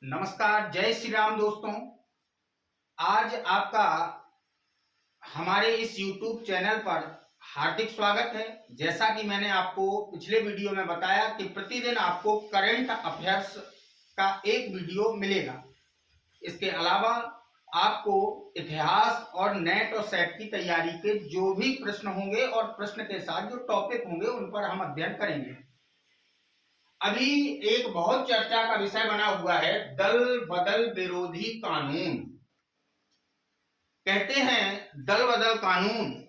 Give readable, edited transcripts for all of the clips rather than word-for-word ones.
नमस्कार, जय श्री राम दोस्तों। आज आपका हमारे इस YouTube चैनल पर हार्दिक स्वागत है। जैसा कि मैंने आपको पिछले वीडियो में बताया कि प्रतिदिन आपको करंट अफेयर्स का एक वीडियो मिलेगा। इसके अलावा आपको इतिहास और नेट और सेट की तैयारी के जो भी प्रश्न होंगे और प्रश्न के साथ जो टॉपिक होंगे उन पर हम अध्ययन करेंगे। अभी एक बहुत चर्चा का विषय बना हुआ है दल बदल विरोधी कानून। कहते हैं दल बदल कानून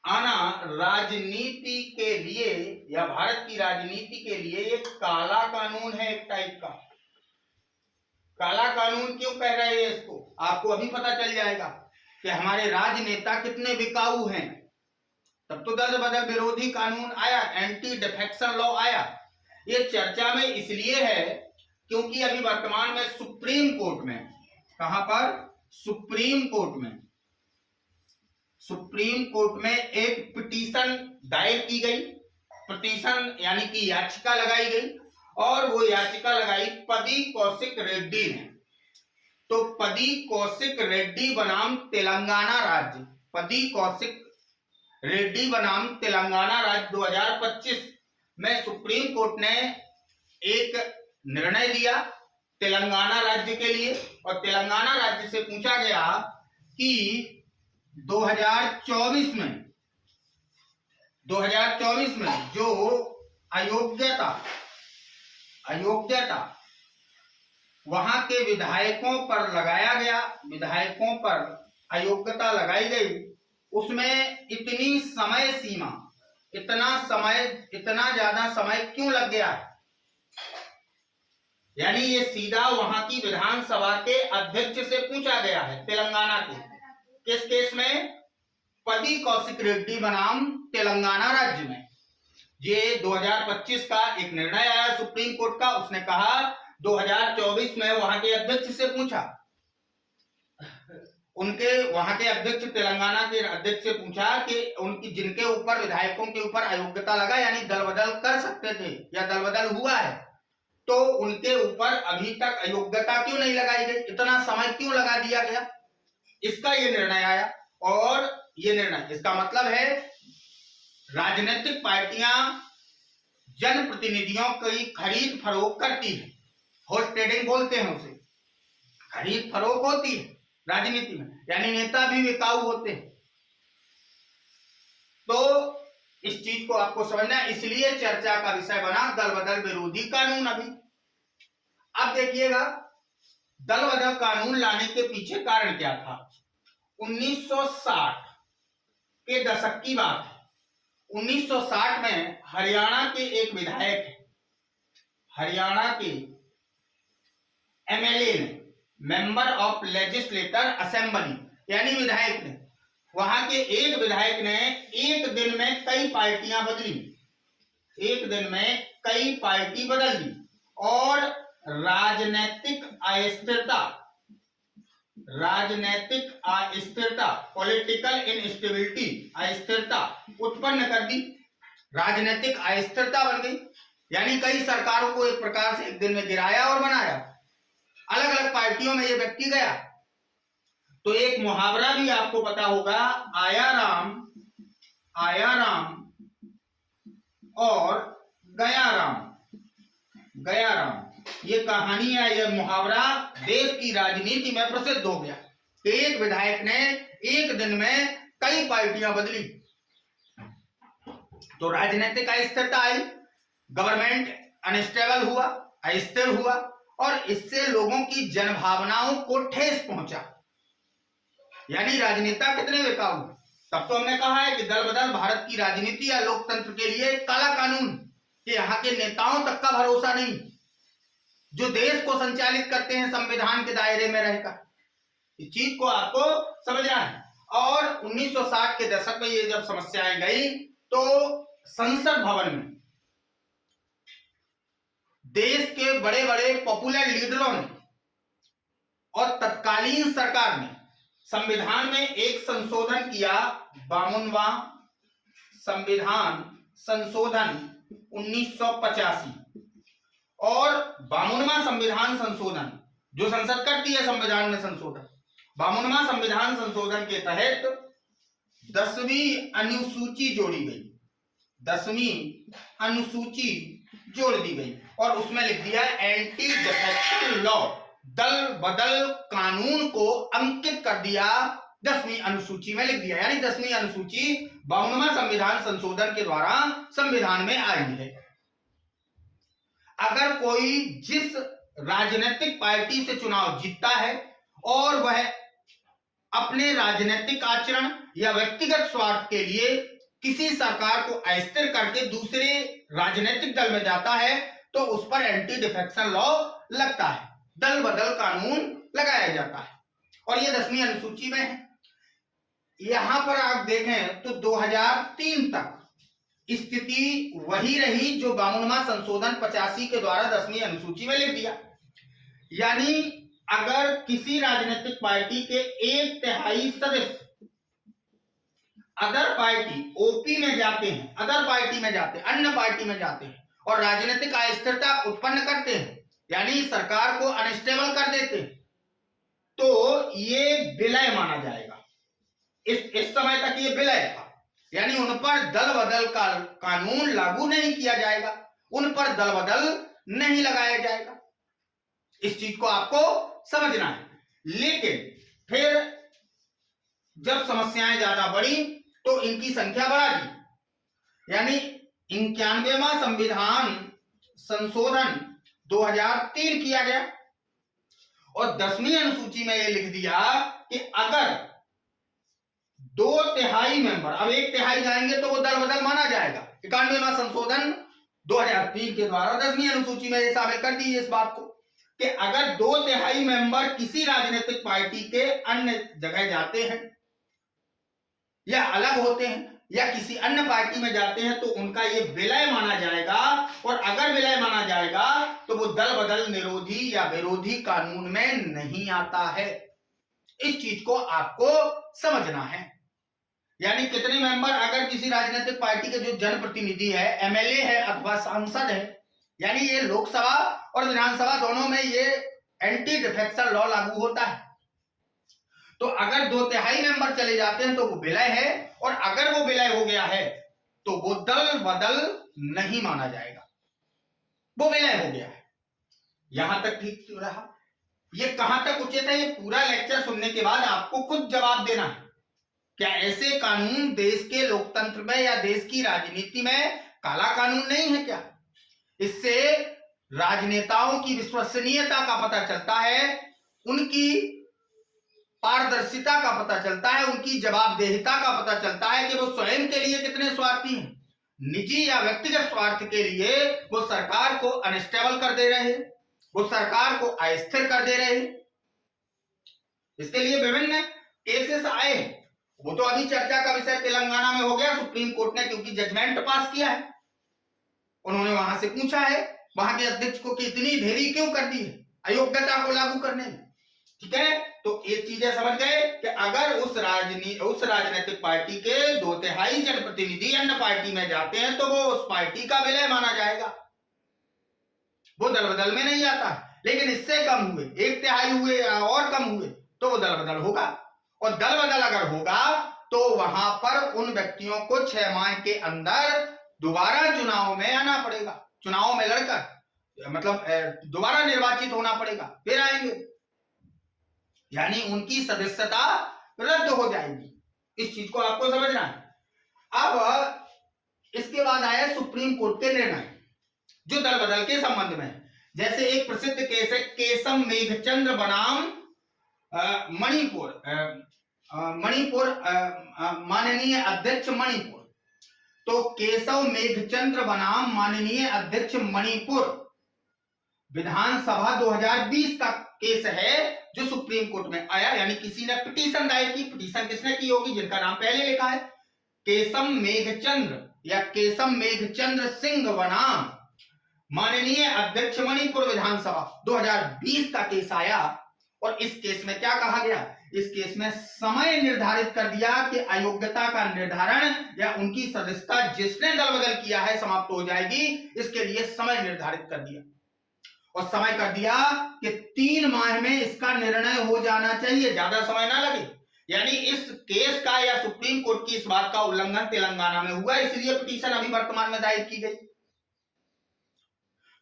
आना राजनीति के लिए या भारत की राजनीति के लिए एक काला कानून है, एक टाइप का काला कानून। क्यों कह रहे हैं इसको, आपको अभी पता चल जाएगा कि हमारे राजनेता कितने बिकाऊ हैं। तब तो दल बदल विरोधी कानून आया, एंटी डिफेक्शन लॉ आया। ये चर्चा में इसलिए है क्योंकि अभी वर्तमान में सुप्रीम कोर्ट में, कहां पर, सुप्रीम कोर्ट में एक पिटीशन दायर की गई। पिटीशन यानी कि याचिका लगाई गई और वो याचिका लगाई पदी कौशिक रेड्डी ने। तो पदी कौशिक रेड्डी बनाम तेलंगाना राज्य, पदी कौशिक रेड्डी बनाम तेलंगाना राज्य 2025 में सुप्रीम कोर्ट ने एक निर्णय दिया तेलंगाना राज्य के लिए। और तेलंगाना राज्य से पूछा गया कि 2024 में जो अयोग्यता वहां के विधायकों पर लगाया गया, विधायकों पर अयोग्यता लगाई गई, उसमें इतनी समय सीमा, इतना ज्यादा समय क्यों लग गया है। यानी ये सीधा वहां की विधानसभा के अध्यक्ष से पूछा गया है तेलंगाना के। किस केस में, पदी कौशिक रेड्डी बनाम तेलंगाना राज्य में। ये 2025 का एक निर्णय आया सुप्रीम कोर्ट का। उसने कहा 2024 में वहां के अध्यक्ष से पूछा, उनके वहां के अध्यक्ष, तेलंगाना के अध्यक्ष से पूछा कि उनकी जिनके ऊपर, विधायकों के ऊपर अयोग्यता लगा, यानी दल बदल कर सकते थे या दल बदल हुआ है, तो उनके ऊपर अभी तक अयोग्यता क्यों नहीं लगाई गई, इतना समय क्यों लगा दिया गया। इसका ये निर्णय आया। और ये निर्णय, इसका मतलब है राजनीतिक पार्टियां जनप्रतिनिधियों की खरीद फरोख्त करती है, हॉर्स ट्रेडिंग बोलते हैं उसे, खरीद फरोख्त होती है राजनीति में, यानी नेता भी बिकाऊ होते हैं। तो इस चीज को आपको समझना है, इसलिए चर्चा का विषय बना दल बदल विरोधी कानून। अभी अब देखिएगा दल बदल कानून लाने के पीछे कारण क्या था। 1960 के दशक की बात है। 1960 में हरियाणा के एक विधायक है, हरियाणा के एमएलए ने, मेंबर ऑफ लेजिस्लेटर असेंबली, यानी विधायक ने, वहां के एक विधायक ने एक दिन में कई पार्टियां बदली, एक दिन में कई पार्टी बदल दी और राजनीतिक अस्थिरता, पॉलिटिकल इनस्टेबिलिटी, अस्थिरता उत्पन्न कर दी। राजनीतिक अस्थिरता बन गई, यानी कई सरकारों को एक प्रकार से एक दिन में गिराया और बनाया। अलग अलग पार्टियों में ये व्यक्ति गया। तो एक मुहावरा भी आपको पता होगा, आया राम और गया राम। ये कहानी है, यह मुहावरा देश की राजनीति में प्रसिद्ध हो गया। एक विधायक ने एक दिन में कई पार्टियां बदली, तो राजनीतिक अस्थिरता आई, गवर्नमेंट अनस्टेबल हुआ, अस्थिर हुआ और इससे लोगों की जनभावनाओं को ठेस पहुंचा। यानी राजनेता कितने बिकाऊ। तब तो हमने कहा है कि दल बदल भारत की राजनीति या लोकतंत्र के लिए एक काला कानून, कि यहाँ के नेताओं तक का भरोसा नहीं, जो देश को संचालित करते हैं संविधान के दायरे में रहकर। इस चीज को आपको समझना है। और 1960 के दशक में ये जब समस्याएं गई तो संसद भवन में देश के बड़े बड़े पॉपुलर लीडरों ने और तत्कालीन सरकार ने संविधान में एक संशोधन किया, 52वां संविधान संशोधन 1985। और 52वां संविधान संशोधन जो संसद करती है संविधान में संशोधन, 52वां संविधान संशोधन के तहत 10वीं अनुसूची जोड़ी गई, 10वीं अनुसूची जोड़ दी गई और उसमें लिख दिया एंटी डिफेक्शन लॉ, दल बदल कानून को अंकित कर दिया 10वीं अनुसूची में लिख दिया। यानी 10वीं अनुसूची 52वां संविधान संशोधन के द्वारा संविधान में आई है। अगर कोई जिस राजनीतिक पार्टी से चुनाव जीतता है और वह अपने राजनीतिक आचरण या व्यक्तिगत स्वार्थ के लिए किसी सरकार को अस्थिर करके दूसरे राजनीतिक दल में जाता है तो उस पर एंटी डिफेक्शन लॉ लगता है, दल बदल कानून लगाया जाता है और ये 10वीं अनुसूची में है। यहां पर आप देखें तो 2003 तक स्थिति वही रही जो 52वां संशोधन 85 के द्वारा 10वीं अनुसूची में लिख दिया। यानी अगर किसी राजनीतिक पार्टी के 1/3 सदस्य अदर पार्टी ओपी में जाते हैं, अदर पार्टी में जाते हैं, अन्य पार्टी में जाते हैं और राजनीतिक अस्थिरता उत्पन्न करते हैं, यानी सरकार को अनस्टेबल कर देते हैं, तो ये विलय माना जाएगा। इस समय तक ये विलय था, यानी उन पर दल बदल का कानून लागू नहीं किया जाएगा, उन पर दल बदल नहीं लगाया जाएगा। इस चीज को आपको समझना है। लेकिन फिर जब समस्याएं ज्यादा बढ़ी तो इनकी संख्या बढ़ा दी, यानी 91वां संविधान संशोधन 2003 किया गया और 10वीं अनुसूची में यह लिख दिया कि अगर 2/3 मेंबर, अब 1/3 जाएंगे तो वो दल बदल माना जाएगा। 91वां संशोधन 2003 के द्वारा 10वीं अनुसूची में ये शामिल कर दी इस बात को कि अगर 2/3 मेंबर किसी राजनीतिक पार्टी के अन्य जगह जाते हैं या अलग होते हैं या किसी अन्य पार्टी में जाते हैं तो उनका ये विलय माना जाएगा और अगर विलय माना जाएगा तो वो दल बदल निरोधी या विरोधी कानून में नहीं आता है। इस चीज को आपको समझना है। यानी कितने मेंबर, अगर किसी राजनीतिक पार्टी के जो जनप्रतिनिधि है, एमएलए है अथवा सांसद है, यानी ये लोकसभा और विधानसभा दोनों में ये एंटी डिफेक्शन लॉ लागू होता है। तो अगर 2/3 मेंबर चले जाते हैं तो वो विलय है और अगर वो विलय हो गया है तो वो दल बदल नहीं माना जाएगा, वो विलय हो गया है। यहां तक ठीक रहा? ये कहां तक उचित है? ये पूरा लेक्चर सुनने के बाद आपको खुद जवाब देना है। क्या ऐसे कानून देश के लोकतंत्र में या देश की राजनीति में काला कानून नहीं है क्या? इससे राजनेताओं की विश्वसनीयता का पता चलता है, उनकी पारदर्शिता का पता चलता है, उनकी जवाबदेहिता का पता चलता है कि वो स्वयं के लिए कितने स्वार्थी हैं। निजी या व्यक्तिगत स्वार्थ के लिए वो सरकार को अनस्टेबल कर दे रहे हैं, वो सरकार को अस्थिर कर दे रहे हैं। इसके लिए विभिन्न केसेस आए, वो तो अभी चर्चा का विषय तेलंगाना में हो गया। सुप्रीम कोर्ट ने क्योंकि जजमेंट पास किया है, उन्होंने वहां से पूछा है वहां के अध्यक्ष को कि इतनी देरी क्यों कर दी है अयोग्यता को लागू करने में। ठीक है, तो ये चीजें समझ गए कि अगर उस राजनीतिक पार्टी के 2/3 जनप्रतिनिधि अन्य पार्टी में जाते हैं तो वो उस पार्टी का विलय माना जाएगा, वो दल बदल में नहीं आता। लेकिन इससे कम हुए, 1/3 हुए और कम हुए तो वो दल बदल होगा और दल बदल अगर होगा तो वहां पर उन व्यक्तियों को 6 माह के अंदर दोबारा चुनाव में आना पड़ेगा, चुनाव में लड़कर मतलब दोबारा निर्वाचित होना पड़ेगा, फिर आएंगे, यानी उनकी सदस्यता रद्द हो जाएगी। इस चीज को आपको समझना है। अब इसके बाद आया सुप्रीम कोर्ट के निर्णय जो दल बदल के संबंध में। जैसे एक प्रसिद्ध केस है केशव मेघचंद्र बनाम मणिपुर माननीय अध्यक्ष मणिपुर। तो केशव मेघचंद्र बनाम माननीय अध्यक्ष मणिपुर विधानसभा 2020 का केस है जो सुप्रीम कोर्ट में आया। यानी किसी ने पिटीशन दायर की, पिटीशन किसने की होगी? जिनका नाम पहले लिखा है केशव मेघचंद्र या केशव मेघचंद्र सिंह बनाम माननीय अध्यक्ष मणिपुर विधानसभा 2020 का केस आया। और इस केस में क्या कहा गया? इस केस में समय निर्धारित कर दिया कि अयोग्यता का निर्धारण या उनकी सदस्यता जिसने दल बदल किया है समाप्त हो जाएगी, इसके लिए समय निर्धारित कर दिया। और समय कर दिया कि 3 माह में इसका निर्णय हो जाना चाहिए, ज्यादा समय ना लगे। यानी इस केस का या सुप्रीम कोर्ट की इस बात का उल्लंघन तेलंगाना में हुआ, इसलिए पिटीशन अभी वर्तमान में दायर की गई।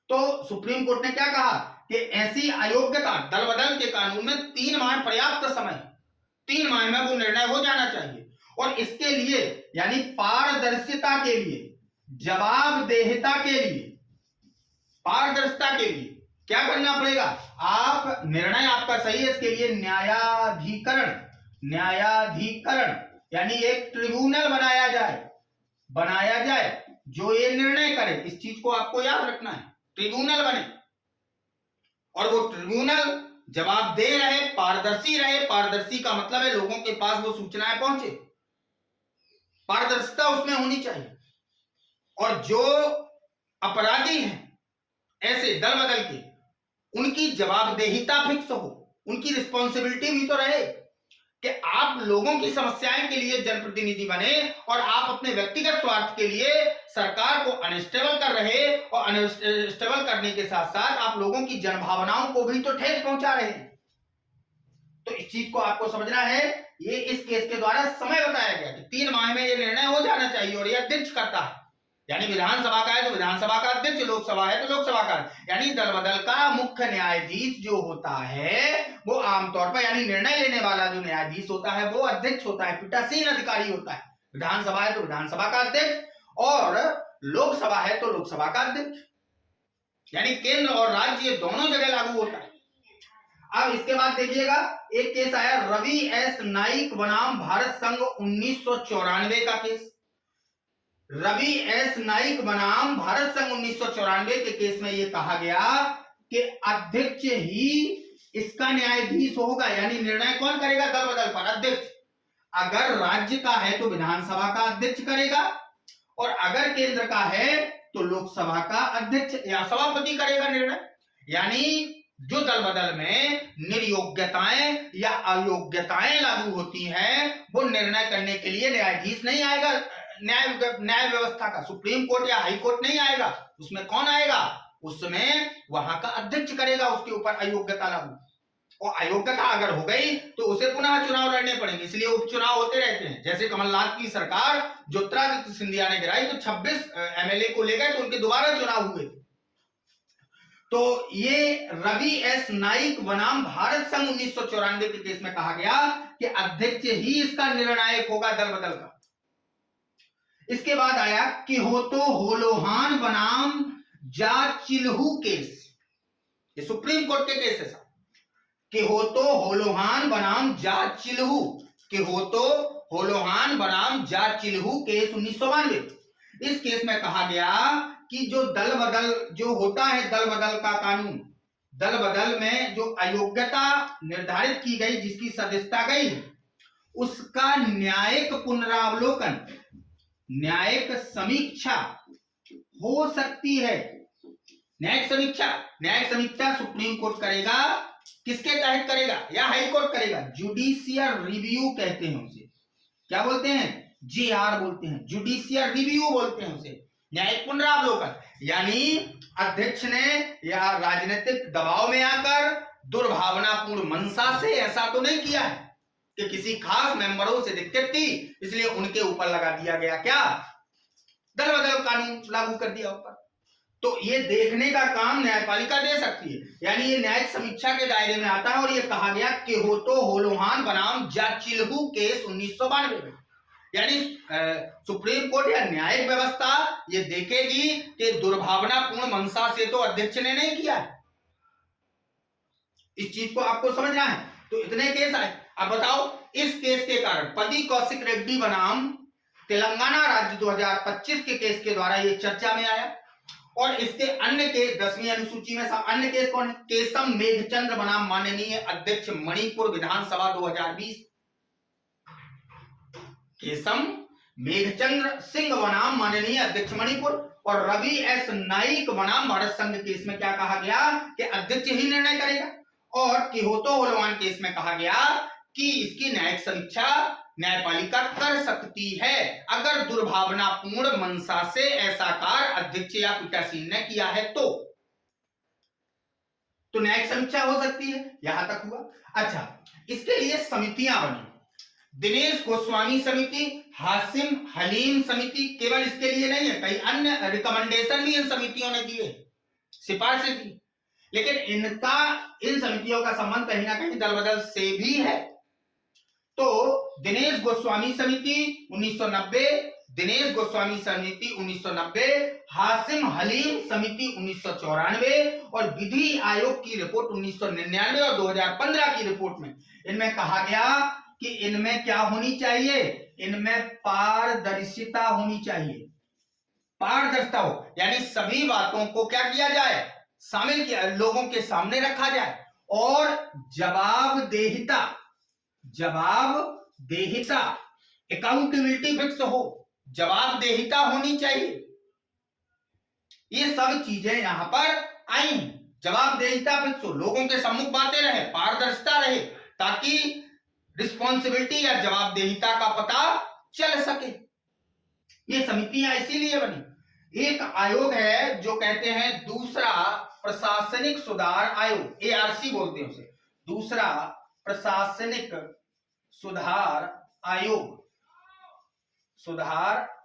तो सुप्रीम कोर्ट ने क्या कहा कि ऐसी अयोग्यता दल बदल के कानून में 3 माह पर्याप्त समय, 3 माह में वो निर्णय हो जाना चाहिए। और इसके लिए यानी पारदर्शिता के लिए, जवाबदेहिता के लिए, पारदर्शिता के लिए क्या करना पड़ेगा, आप निर्णय आपका सही है, इसके लिए न्यायाधिकरण यानी एक ट्रिब्यूनल बनाया जाए जो ये निर्णय करे। इस चीज को आपको याद रखना है, ट्रिब्यूनल बने और वो ट्रिब्यूनल जवाबदेह रहे, पारदर्शी रहे। पारदर्शी का मतलब है लोगों के पास वो सूचनाएं पहुंचे, पारदर्शिता उसमें होनी चाहिए। और जो अपराधी हैं ऐसे दल बदल के, उनकी जवाबदेहिता फिक्स हो, उनकी रिस्पॉन्सिबिलिटी भी तो रहे कि आप लोगों की समस्याएं के लिए जनप्रतिनिधि बने और आप अपने व्यक्तिगत स्वार्थ के लिए सरकार को अनस्टेबल कर रहे, और अनस्टेबल करने के साथ साथ आप लोगों की जनभावनाओं को भी तो ठेस पहुंचा रहे हैं। तो इस चीज को आपको समझना है। ये इस केस के द्वारा समय बताया गया कि 3 माह में ये निर्णय हो जाना चाहिए, और ये अध्यक्ष करता है। यानी विधानसभा का है तो विधानसभा का अध्यक्ष, लोकसभा है तो लोकसभा का। यानी दल बदल का मुख्य न्यायाधीश जो होता है वो आमतौर पर, यानी निर्णय लेने वाला जो न्यायाधीश होता है वो अध्यक्ष होता है, पीठासीन अधिकारी होता है। विधानसभा है तो विधानसभा का अध्यक्ष, और लोकसभा है तो लोकसभा का अध्यक्ष। यानी केंद्र और राज्य ये दोनों जगह लागू होता है। अब इसके बाद देखिएगा, एक केस आया रवि एस नाइक बनाम भारत संघ 1994 का केस। रवि एस नाइक बनाम भारत संघ 1994 के केस में यह कहा गया कि अध्यक्ष ही इसका न्यायाधीश होगा। यानी निर्णय कौन करेगा दल बदल पर, अध्यक्ष। अगर राज्य का है तो विधानसभा का अध्यक्ष करेगा, और अगर केंद्र का है तो लोकसभा का अध्यक्ष या सभापति करेगा निर्णय। यानी जो दल बदल में निर्योग्यताएं या अयोग्यताएं लागू होती हैं, वो निर्णय करने के लिए न्यायाधीश नहीं आएगा, न्याय व्यवस्था का सुप्रीम कोर्ट या हाई कोर्ट नहीं आएगा। उसमें कौन आएगा, उसमें वहां का अध्यक्ष करेगा उसके ऊपर अयोग्यता लागू। और अयोग्यता अगर हो गई तो उसे पुनः चुनाव लड़ने पड़ेंगे, इसलिए उपचुनाव होते रहते हैं। जैसे कमलनाथ की सरकार ज्योतिरादित्य सिंधिया ने गिराई तो 26 एमएलए को ले गए तो उनके दोबारा चुनाव हुए। तो ये रवि एस नाइक बनाम भारत संघ 1994 के केस में कहा गया कि अध्यक्ष ही इसका निर्णायक होगा दल बदल का। इसके बाद आया किहोतो होलोहान बनाम जाचिल्हू केस। ये सुप्रीम कोर्ट के केस है साहब। किहोतो होलोहान बनाम जाचिल्हू, किहोतो होलोहान बनाम जाचिल्हू केस 1992। इस केस में कहा गया कि जो दल बदल जो होता है, दल बदल का कानून, दल बदल में जो अयोग्यता निर्धारित की गई, जिसकी सदस्यता गई, उसका न्यायिक पुनरावलोकन, न्यायिक समीक्षा हो सकती है। न्यायिक समीक्षा सुप्रीम कोर्ट करेगा, किसके तहत करेगा, या हाई कोर्ट करेगा। जुडिशियल रिव्यू कहते हैं उसे, क्या बोलते हैं, जीआर बोलते हैं, जुडिशियल रिव्यू बोलते हैं उसे, न्यायिक पुनरावलोकन। यानी अध्यक्ष ने या राजनीतिक दबाव में आकर दुर्भावनापूर्ण मंशा से ऐसा तो नहीं किया है कि किसी खास मेंबरों से दिक्कत थी इसलिए उनके ऊपर लगा दिया गया क्या, दल बदल कानून लागू कर दिया ऊपर। तो ये देखने का काम न्यायपालिका दे सकती है। यानी ये न्यायिक समीक्षा के दायरे में आता है। और ये कहा गया किहोतो होलोहान बनाम जाचिल्हू केस 1992 में। यानी सुप्रीम कोर्ट या न्यायिक व्यवस्था ये देखेगी कि दुर्भावनापूर्ण मंशा से तो अध्यक्ष ने नहीं किया है। इस चीज को आपको समझना है। तो इतने केस आए। अब बताओ, इस केस के कारण पदी कौशिक रेड्डी बनाम तेलंगाना राज्य 2025 के केस के द्वारा ये चर्चा में आया। और इसके अन्य केस 10वीं अनुसूची में अन्य केस कौन है, केशम मेघचंद्र बनाम माननीय अध्यक्ष मणिपुर विधानसभा 2020, केशम मेघचंद्र सिंह बनाम माननीय अध्यक्ष मणिपुर। और रवि एस नाइक बनाम भारत संघ केस में क्या कहा गया कि अध्यक्ष ही निर्णय करेगा। और किहोतो होलोहान केस में कहा गया कि इसकी न्यायिक समीक्षा न्यायपालिका कर सकती है अगर दुर्भावनापूर्ण मंशा से ऐसा कार्य अध्यक्ष या पीठासीन ने किया है तो। न्यायिक समीक्षा हो सकती है, यहां तक हुआ। अच्छा, इसके लिए समितियां बनी, दिनेश गोस्वामी समिति, हासिम हलीम समिति, केवल इसके लिए नहीं है, कई अन्य रिकमेंडेशन भी इन समितियों ने दिए, सिफारिशें दी, लेकिन इन समितियों का संबंध कहीं ना कहीं दल बदल से भी है। तो दिनेश गोस्वामी समिति 1990, दिनेश गोस्वामी समिति 1990, हासिम हलीम समिति 1994 और विधि आयोग की रिपोर्ट 1999 और 2015 की रिपोर्ट में इनमें कहा गया कि इनमें क्या होनी चाहिए, इनमें पारदर्शिता होनी चाहिए, पारदर्शिता हो, यानी सभी बातों को क्या किया जाए, शामिल किया, लोगों के सामने रखा जाए, और जवाबदेहिता अकाउंटेबिलिटी फिक्स हो, जवाबदेहिता होनी चाहिए। ये सब चीजें यहां पर आई, जवाबदेहिता फिक्स हो, लोगों के सम्मुख बातें रहे, पारदर्शिता रहे, ताकि रिस्पॉन्सिबिलिटी या जवाबदेहिता का पता चल सके। ये समितियां इसीलिए बनी। एक आयोग है जो कहते हैं दूसरा प्रशासनिक सुधार आयोग, ARC बोलते हैं उसे, दूसरा प्रशासनिक सुधार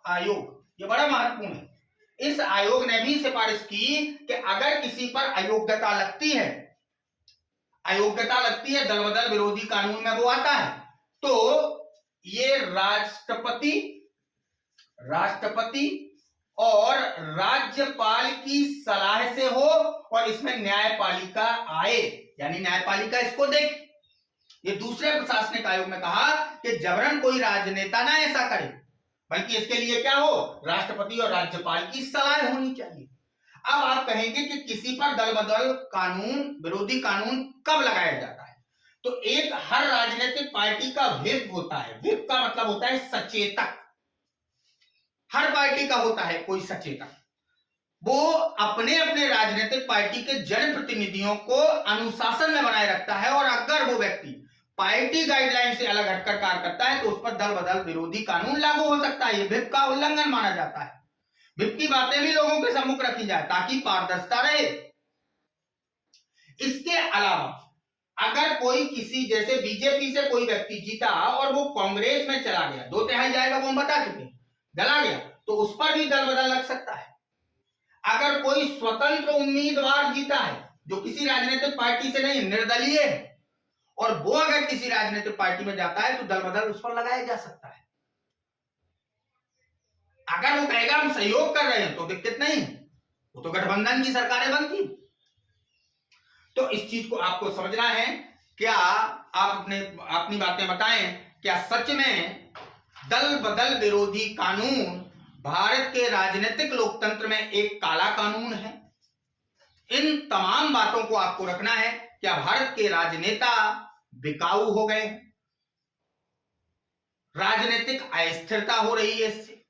आयोग, ये बड़ा महत्वपूर्ण है। इस आयोग ने भी सिफारिश की कि अगर किसी पर अयोग्यता लगती है, दल बदल विरोधी कानून में वो आता है, तो ये राष्ट्रपति और राज्यपाल की सलाह से हो और इसमें न्यायपालिका आए, यानी न्यायपालिका इसको देखे। ये दूसरे प्रशासनिक आयोग में कहा कि जबरन कोई राजनेता ना ऐसा करे, बल्कि इसके लिए क्या हो, राष्ट्रपति और राज्यपाल की सलाह होनी चाहिए। अब आप कहेंगे कि किसी पर दल बदल कानून, विरोधी कानून कब लगाया जाता है, तो एक हर राजनीतिक पार्टी का व्हिप होता है, व्हिप का मतलब होता है सचेतक, हर पार्टी का होता है कोई सचेतक, वो अपने अपने राजनीतिक पार्टी के जनप्रतिनिधियों को अनुशासन में बनाए रखता है, और अगर वो व्यक्ति पार्टी गाइडलाइन से अलग हटकर कार्य करता है तो उस पर दल बदल विरोधी कानून लागू हो सकता है। ये व्हिप का उल्लंघन माना जाता है। व्हिप की बातें भी लोगों के सम्मुख रखी जाए ताकि पारदर्शिता रहे। इसके अलावा अगर कोई किसी, जैसे बीजेपी से कोई व्यक्ति जीता और वो कांग्रेस में चला गया, 2/3 जाएगा वो हम बता चुके, चला गया, तो उस पर भी दल बदल लग सकता है। अगर कोई स्वतंत्र उम्मीदवार जीता है जो किसी राजनीतिक पार्टी से नहीं, निर्दलीय है, और वो अगर किसी राजनीतिक पार्टी में जाता है तो दल बदल उस पर लगाया जा सकता है। अगर वो कहेगा हम सहयोग कर रहे हैं तो दिक्कत नहीं, वो तो गठबंधन की सरकारें बनती। तो इस चीज को आपको समझना है। क्या आप अपनी बातें बताएं, क्या सच में दल बदल विरोधी कानून भारत के राजनीतिक लोकतंत्र में एक काला कानून है? इन तमाम बातों को आपको रखना है। क्या भारत के राजनेता बिकाऊ हो गए, राजनीतिक अस्थिरता हो रही है इससे?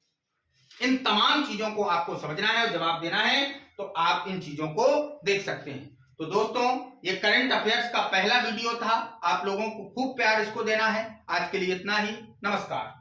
इन तमाम चीजों को आपको समझना है और जवाब देना है, तो आप इन चीजों को देख सकते हैं। तो दोस्तों, ये करंट अफेयर्स का पहला वीडियो था। आप लोगों को खूब प्यार इसको देना है। आज के लिए इतना ही। नमस्कार।